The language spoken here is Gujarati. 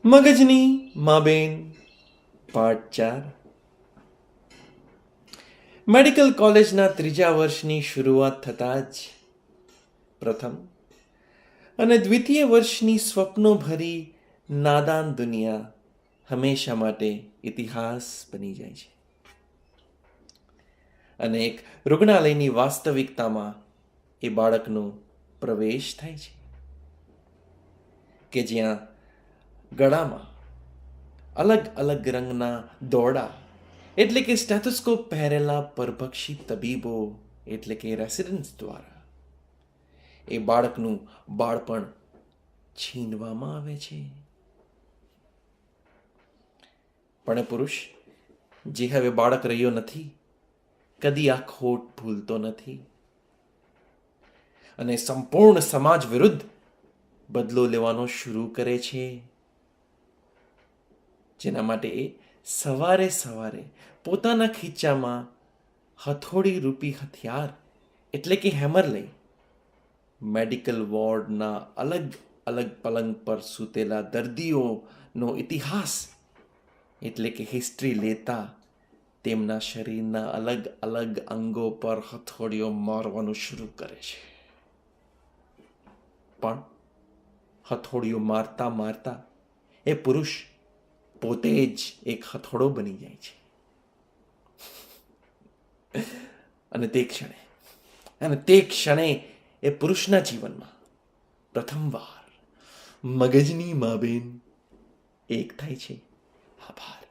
મગજની માબેન પાર્ટ 4. મેડિકલ કોલેજના 3જા વર્ષની શરૂઆત થતાં જ પ્રથમ અને દ્વિતીય વર્ષની સ્વપ્નો ભરી નાદાન દુનિયા હંમેશા માટે ઇતિહાસ બની જાય છે અને એક રૂગ્ણાલયની વાસ્તવિકતામાં એ બાળકનો પ્રવેશ થાય છે કે જ્યાં ગળામાં અલગ અલગ રંગના દોરડા એટલે કે સ્ટેથોસ્કોપ પહેરેલા પરભક્ષી તબીબો એટલે કે રેસિડન્ટ્સ દ્વારા એ બાળકનું બાળપણ છીનવામાં આવે છે. પણ એ પુરુષ જે હવે બાળક રહ્યો નથી કદી આ ખોટ ભૂલતો નથી અને સંપૂર્ણ સમાજ વિરુદ્ધ બદલો લેવાનો શરૂ કરે છે, જેના માટે એ સવારે સવારે પોતાના ખીચામાં હથોડી રૂપી હથિયાર એટલે કે હેમર લઈ મેડિકલ વોર્ડના અલગ અલગ પલંગ પર સૂતેલા દર્દીઓનો ઇતિહાસ એટલે કે હિસ્ટ્રી લેતા તેમના શરીરના અલગ અલગ અંગો પર હથોડીઓ મારવાનું શરૂ કરે છે. પણ હથોડીઓ મારતા મારતા એ પુરુષ પોતે જ એક હથોડો બની જાય છે અને તે ક્ષણે એ પુરુષના જીવનમાં પ્રથમવાર મગજની માબેન એક થાય છે. આભાર.